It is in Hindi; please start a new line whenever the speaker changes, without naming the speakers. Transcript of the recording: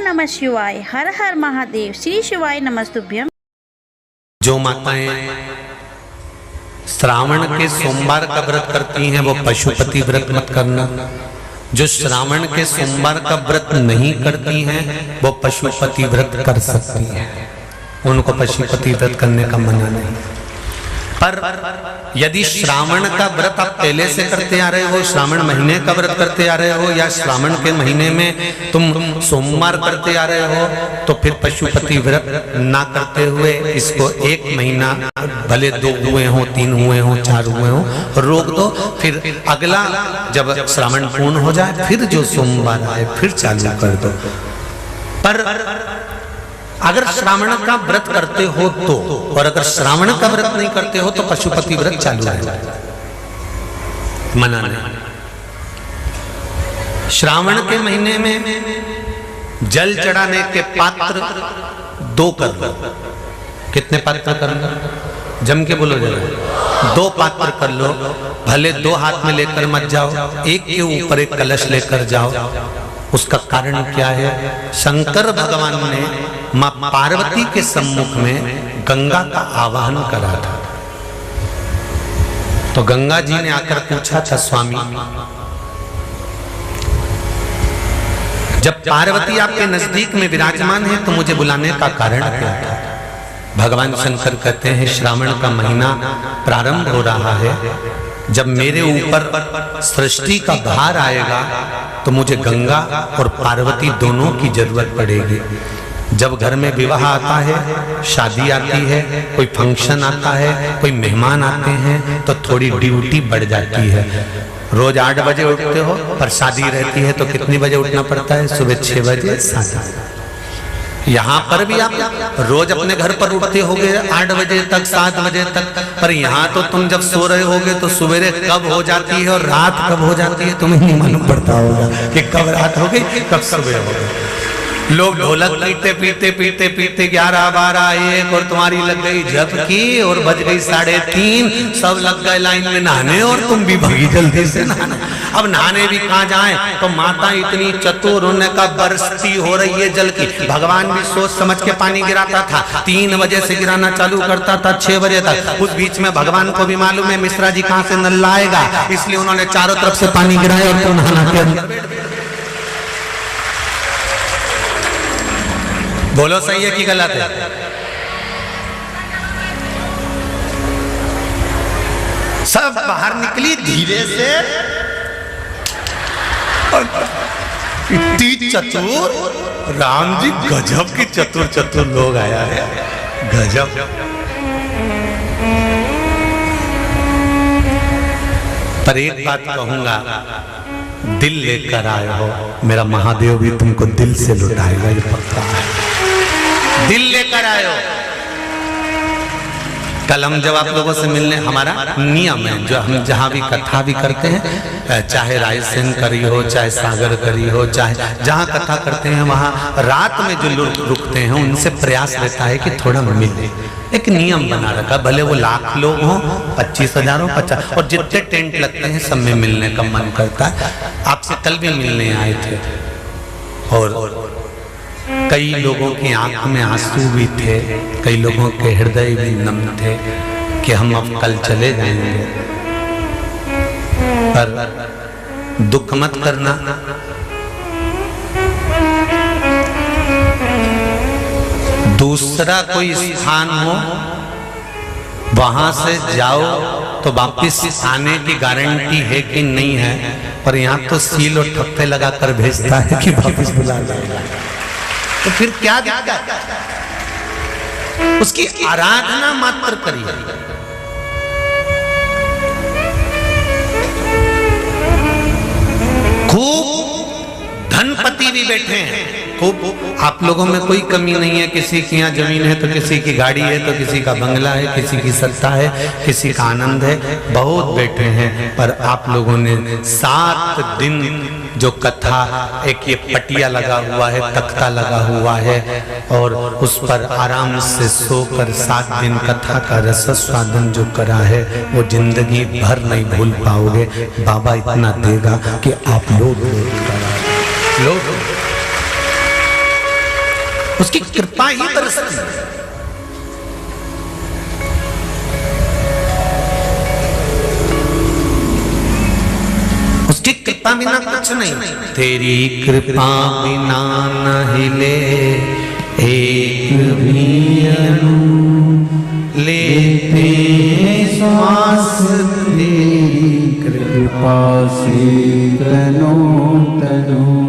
नमः शिवाय, हर हर महादेव, श्री शिवाय नमस्तुभ्यम।
जो माताएं श्रावण के सोमवार का व्रत करती हैं वो पशुपति व्रत मत करना। जो श्रावण के सोमवार का व्रत नहीं करती हैं वो पशुपति व्रत कर सकती हैं, उनको पशुपति व्रत करने का मना नहीं। पर यदि श्रावण का व्रत आप पहले से करते आ रहे हो, श्रावण महीने का व्रत करते आ रहे हो, या श्रावण के महीने में तुम सोमवार करते आ रहे हो, तो फिर पशुपति व्रत ना करते हुए इसको एक महीना, भले 2 हुए हो, 3 हुए हो, 4 हुए हो, रोक दो। फिर अगला जब श्रावण पूर्ण हो जाए फिर जो सोमवार आए फिर चालू कर दो। पर अगर श्रावण का व्रत करते हो तो, और अगर श्रावण का व्रत नहीं करते हो तो पशुपति व्रत चालू है, मना नहीं। श्रावण के महीने में जल चढ़ाने के पात्र 2 कर लो। कितने पात्र कर लो? जम के बोलो जरा। 2 पात्र कर लो, भले 2 हाथ में लेकर मत जाओ, एक के ऊपर एक कलश लेकर जाओ। उसका कारण क्या है? शंकर भगवान ने मां पार्वती के सम्मुख में गंगा का आवाहन करा था। तो गंगा जी ने आकर पूछा था, स्वामी जब पार्वती आपके नजदीक में विराजमान है तो मुझे बुलाने का कारण क्या था? भगवान शंकर कहते हैं, श्रावण का महीना प्रारंभ हो रहा है, जब मेरे ऊपर सृष्टि का भार आएगा तो मुझे गंगा और पार्वती दोनों की जरूरत पड़ेगी। जब घर में विवाह आता है, शादी आती है, कोई फंक्शन आता है, कोई मेहमान आते हैं, तो थोड़ी ड्यूटी बढ़ जाती है। रोज 8 बजे उठते हो, पर शादी रहती है तो कितनी बजे उठना पड़ता है? सुबह 6 बजे 7। यहाँ पर भी आप रोज अपने घर पर उठते होगे 8 बजे तक, 7 बजे तक, पर यहाँ तो तुम जब सो रहे होगे तो सवेरे कब हो जाती है और रात कब हो जाती है तुम्हें नहीं मालूम पड़ता होगा कि कब रात हो गई कब सुबह हो गई। लोग ढोलक पीते पीते पीते पीते 11, 12, 1 और तुम्हारी लग गई जप की और बज गई 3:30, सब लग गए लाइन में नहाने और तुम भी भागी जल्दी से नहाने। अब नहाने भी कहाँ जाएं? तो माता इतनी चतुर, उन्हें का बरसती हो रही है जल की। भगवान भी सोच समझ के पानी गिराता था, 3 बजे से गिराना चालू करता था 6 बजे तक। उस बीच में भगवान को भी मालूम है मिश्रा जी कहाँ से नल लाएगा, इसलिए उन्होंने चारों तरफ से पानी गिराया और तो नहाना के अंदर। बोलो सही है कि गलत है? सब बाहर निकली धीरे से, इतनी चतुर, राम जी गजब की चतुर चतुर लोग आया है, गजब। पर एक बात कहूंगा, दिल लेकर आए हो, मेरा महादेव भी तुमको दिल से लुटाएगा, ये पक्का है। दिल लेकर आए हो। कल हम जब आप लोगों से मिलने, हमारा नियम है, जो हम जहाँ भी कथा भी करते हैं, चाहे रायसेन करी हो, चाहे सागर करी हो, चाहे जहाँ कथा करते हैं वहाँ रात में जो लोग रुकते हैं उनसे प्रयास रहता है कि थोड़ा मिले। एक नियम बना रखा, भले वो 1,00,000 लोग हों, 25,000 हो, 50, और जितने टेंट लगते हैं सब में मिलने का मन करता है। आपसे कल भी मिलने आए थे और कई लोगों की आंख में आंसू भी थे, कई लोगों के हृदय भी नम थे कि हम अब कल चले जाएंगे। पर दुख मत करना, दूसरा कोई स्थान हो वहां से जाओ तो वापिस आने की गारंटी है कि नहीं है, पर यहाँ तो सील और ठप्पे लगाकर भेजता है कि वापिस बुला जाएगा। तो फिर क्या दिक्कत? उसकी आराधना मात्र करिए। खूब धनपति भी बैठे हैं, खूब, आप लोगों में कोई कमी नहीं है। किसी की यहाँ जमीन है तो किसी की गाड़ी है, तो किसी का बंगला है, किसी की सत्ता है, किसी का आनंद है, बहुत बैठे हैं। पर आप लोगों ने 7 दिन जो कथा, एक ये पटिया लगा हुआ है, तख्ता लगा हुआ है, और उस पर आराम से सोकर 7 दिन कथा का रस स्वादन जो करा है वो जिंदगी भर नहीं भूल पाओगे। बाबा इतना देगा कि आप लोग उसकी कृपा ही बरसती है। उसकी कृपा बिना कुछ नहीं। तेरी कृपा बिना न हिले एक भी अणु, लेते श्वास तेरी
कृपा से तनो तनो